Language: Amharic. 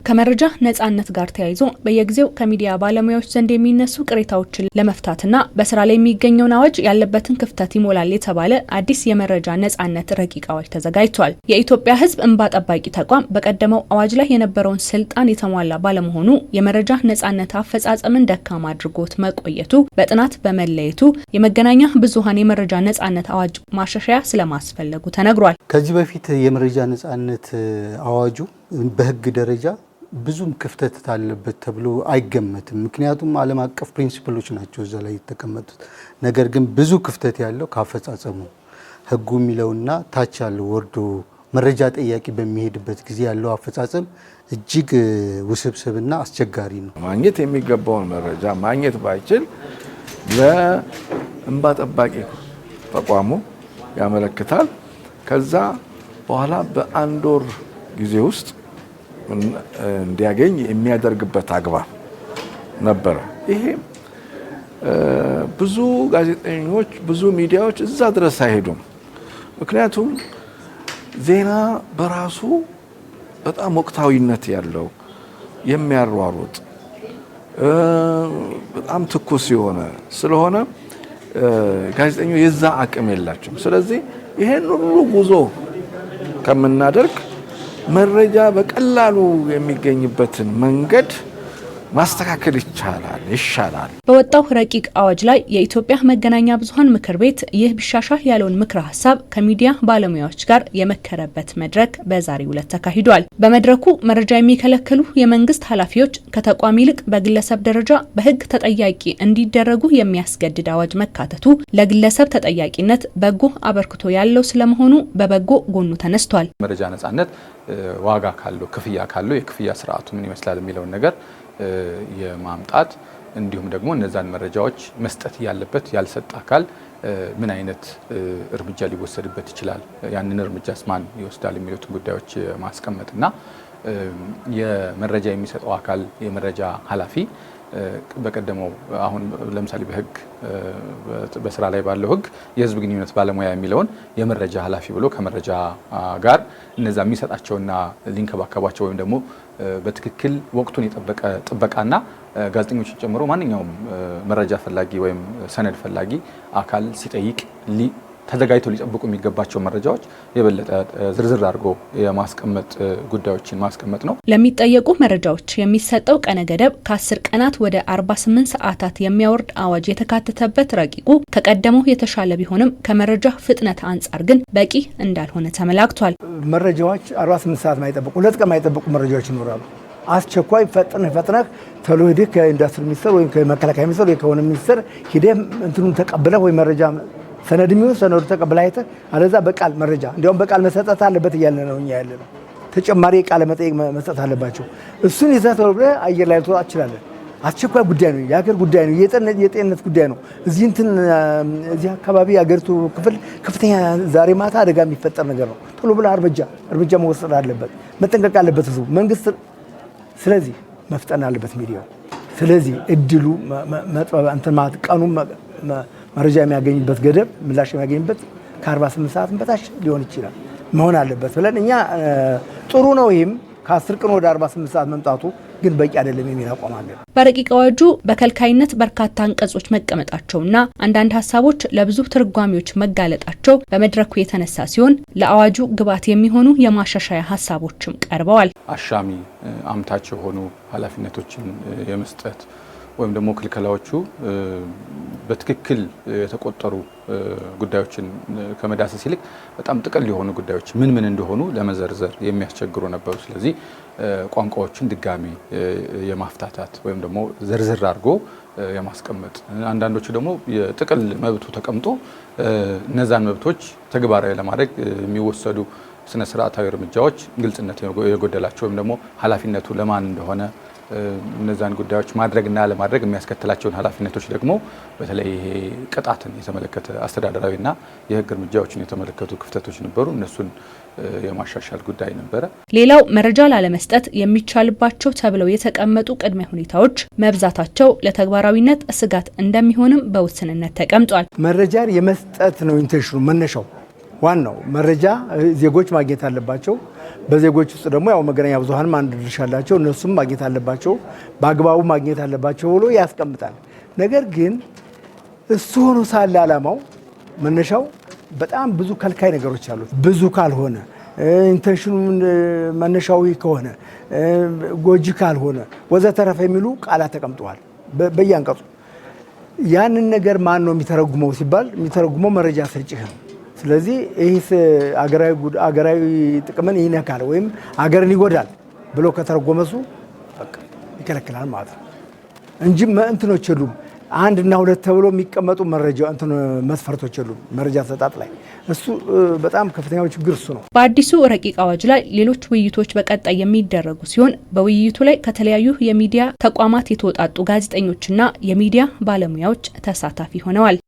ከመረጃ ነጻነት ጋር ተያይዞ በየጊዜው ከሚዲያ ባለሙያዎች ዘንድ የሚነሱ ቅሬታዎችን ለመፍታትና በስራ ላይ የሚገኘውን አዋጅ ያለበትን ክፍተት ይሞላል የተባለ አዲስ የመረጃ ነጻነት ረቂቅ አዋጅ ተዘጋጅቷል። የኢትዮጵያ ሕዝብ እንባ ጠባቂ ተቋም በቀደመው አዋጅ ላይ የነበረውን ስልጣን የተሟላ ባለመሆኑ የመረጃ ነጻነት አፈጻጸምን ደካማ አድርጎት መቆየቱ በጥናት በመለየቱ የመገናኛ ብዙሃን የመረጃ ነጻነት አዋጅ ማሻሻያ ስለማስፈለጉ ተነግሯል። ከዚህ በፊት የመረጃ ነጻነት አዋጁ በህግ ደረጃ ብዙም ክፍተት አለበት ተብሎ አይገመትም። ምክንያቱም ዓለም አቀፍ ፕሪንሲፕሎች ናቸው እዛ ላይ የተቀመጡት። ነገር ግን ብዙ ክፍተት ያለው ካፈጻጸሙ ህጉ የሚለውና ታች ያለው ወርዶ መረጃ ጠያቂ በሚሄድበት ጊዜ ያለው አፈጻጸም እጅግ ውስብስብና አስቸጋሪ ነው። ማግኘት የሚገባውን መረጃ ማግኘት ባይችል ለእንባ ጠባቂ ተቋሙ ያመለክታል። ከዛ በኋላ በአንድ ወር ጊዜ ውስጥ እንዲያገኝ የሚያደርግበት አግባብ ነበረ። ይሄ ብዙ ጋዜጠኞች ብዙ ሚዲያዎች እዛ ድረስ አይሄዱም። ምክንያቱም ዜና በራሱ በጣም ወቅታዊነት ያለው የሚያሯሩጥ በጣም ትኩስ የሆነ ስለሆነ ጋዜጠኞች የዛ አቅም የላቸውም። ስለዚህ ይሄን ሁሉ ጉዞ ከምናደርግ መረጃ በቀላሉ የሚገኝበትን መንገድ ማስተካከል ይሻላል። በወጣው ረቂቅ አዋጅ ላይ የኢትዮጵያ መገናኛ ብዙሃን ምክር ቤት ይህ ቢሻሻል ያለውን ምክረ ሀሳብ ከሚዲያ ባለሙያዎች ጋር የመከረበት መድረክ በዛሬው ዕለት ተካሂዷል። በመድረኩ መረጃ የሚከለክሉ የመንግስት ኃላፊዎች ከተቋም ይልቅ በግለሰብ ደረጃ በህግ ተጠያቂ እንዲደረጉ የሚያስገድድ አዋጅ መካተቱ ለግለሰብ ተጠያቂነት በጎ አበርክቶ ያለው ስለመሆኑ በበጎ ጎኑ ተነስቷል። መረጃ ነጻነት ዋጋ ካለው ክፍያ ካለው የክፍያ ስርዓቱ ምን ይመስላል የሚለውን ነገር የማምጣት እንዲሁም ደግሞ እነዛን መረጃዎች መስጠት ያለበት ያልሰጠ አካል ምን አይነት እርምጃ ሊወሰድበት ይችላል፣ ያንን እርምጃስ ማን ይወስዳል የሚሉትን ጉዳዮች ማስቀመጥና የመረጃ የሚሰጠው አካል የመረጃ ኃላፊ በቀደመው አሁን ለምሳሌ በህግ በስራ ላይ ባለው ህግ የህዝብ ግንኙነት ባለሙያ የሚለውን የመረጃ ኃላፊ ብሎ ከመረጃ ጋር እነዛ የሚሰጣቸውና ሊንከባከባቸው ወይም ደግሞ በትክክል ወቅቱን የጠበቀ ጥበቃና ጋዜጠኞችን ጨምሮ ማንኛውም መረጃ ፈላጊ ወይም ሰነድ ፈላጊ አካል ሲጠይቅ ተዘጋጅተው ሊጠብቁ የሚገባቸው መረጃዎች የበለጠ ዝርዝር አድርጎ የማስቀመጥ ጉዳዮችን ማስቀመጥ ነው። ለሚጠየቁ መረጃዎች የሚሰጠው ቀነ ገደብ ከ10 ቀናት ወደ 48 ሰዓታት የሚያወርድ አዋጅ የተካተተበት ረቂቁ ከቀደመው የተሻለ ቢሆንም ከመረጃ ፍጥነት አንጻር ግን በቂ እንዳልሆነ ተመላክቷል። መረጃዎች 48 ሰዓት ማይጠብቁ 2 ቀን ማይጠብቁ መረጃዎች ይኖራሉ። አስቸኳይ ፈጥነህ ቶሎ ሄደህ ከኢንዱስትሪ ሚኒስቴር ወይም ከመከላከያ ሚኒስቴር ወይ ከሆነ ሚኒስቴር ሄደህ እንትኑን ተቀብለህ ወይ መረጃ ሰነዱ ተቀብለህ አይተህ አለዛ በቃል መረጃ እንዲያውም በቃል መሰጠት አለበት እያለ ነው እኛ ያለነው። ተጨማሪ ቃለ መጠይቅ መስጠት አለባቸው። እሱን ይዘህ ቶሎ ብለህ አየር ላይ ልትወጣ ትችላለህ። አስቸኳይ ጉዳይ ነው፣ የሀገር ጉዳይ ነው፣ የጤንነት ጉዳይ ነው። እዚህ አካባቢ የሀገሪቱ ክፍል ከፍተኛ ዛሬ ማታ አደጋ የሚፈጠር ነገር ነው። ቶሎ ብለህ እርምጃ መወሰድ አለበት፣ መጠንቀቅ አለበት ህዝቡ፣ መንግስት። ስለዚህ መፍጠን አለበት ሚዲያው። ስለዚህ እድሉ ቀኑ መረጃ የሚያገኝበት ገደብ ምላሽ የሚያገኝበት ከ48 ሰዓት በታች ሊሆን ይችላል መሆን አለበት ብለን እኛ ጥሩ ነው። ይህም ከ10 ቀን ወደ 48 ሰዓት መምጣቱ ግን በቂ አይደለም የሚል አቋም አለ። በረቂቅ አዋጁ በከልካይነት በርካታ አንቀጾች መቀመጣቸውና አንዳንድ ሀሳቦች ለብዙ ትርጓሜዎች መጋለጣቸው በመድረኩ የተነሳ ሲሆን ለአዋጁ ግብዓት የሚሆኑ የማሻሻያ ሀሳቦችም ቀርበዋል። አሻሚ አምታች የሆኑ ኃላፊነቶችን የመስጠት ወይም ደግሞ ክልከላዎቹ በትክክል የተቆጠሩ ጉዳዮችን ከመዳሰስ ይልቅ በጣም ጥቅል የሆኑ ጉዳዮች ምን እንደሆኑ ለመዘርዘር የሚያስቸግሩ ነበሩ። ስለዚህ ቋንቋዎችን ድጋሚ የማፍታታት ወይም ደግሞ ዝርዝር አድርጎ የማስቀመጥ አንዳንዶቹ ደግሞ የጥቅል መብቱ ተቀምጦ እነዛን መብቶች ተግባራዊ ለማድረግ የሚወሰዱ ስነ ስርዓታዊ እርምጃዎች ግልጽነት የጎደላቸው ወይም ደግሞ ኃላፊነቱ ለማን እንደሆነ እነዛን ጉዳዮች ማድረግና ለማድረግ የሚያስከትላቸውን ኃላፊነቶች ደግሞ በተለይ ይሄ ቅጣትን የተመለከተ አስተዳደራዊና የህግ እርምጃዎችን የተመለከቱ ክፍተቶች ነበሩ። እነሱን የማሻሻል ጉዳይ ነበረ። ሌላው መረጃ ላለመስጠት የሚቻልባቸው ተብለው የተቀመጡ ቅድመ ሁኔታዎች መብዛታቸው ለተግባራዊነት ስጋት እንደሚሆንም በውስንነት ተቀምጧል። መረጃን የመስጠት ነው ኢንቴንሽኑ መነሻው ዋናው መረጃ ዜጎች ማግኘት አለባቸው። በዜጎች ውስጥ ደግሞ ያው መገናኛ ብዙሃንም አንድ ድርሻ አላቸው። እነሱም ማግኘት አለባቸው፣ በአግባቡ ማግኘት አለባቸው ብሎ ያስቀምጣል። ነገር ግን እሱ ሆኖ ሳለ ዓላማው መነሻው በጣም ብዙ ከልካይ ነገሮች አሉት። ብዙ ካልሆነ ኢንቴንሽኑ መነሻዊ ከሆነ ጎጂ ካልሆነ ወዘተረፈ የሚሉ ቃላት ተቀምጠዋል በየአንቀጹ። ያንን ነገር ማን ነው የሚተረጉመው ሲባል የሚተረጉመው መረጃ ሰጪህ ነው። ስለዚህ ይህ አገራዊ ጥቅምን ይነካል ወይም አገርን ይጎዳል ብሎ ከተረጎመሱ በቃ ይከለክላል ማለት ነው እንጂ እንትኖች የሉም። 1 እና 2 ተብሎ የሚቀመጡ መረጃ መስፈርቶች የሉም መረጃ አሰጣጥ ላይ። እሱ በጣም ከፍተኛው ችግር እሱ ነው። በአዲሱ ረቂቅ አዋጅ ላይ ሌሎች ውይይቶች በቀጣይ የሚደረጉ ሲሆን በውይይቱ ላይ ከተለያዩ የሚዲያ ተቋማት የተውጣጡ ጋዜጠኞችና የሚዲያ ባለሙያዎች ተሳታፊ ሆነዋል።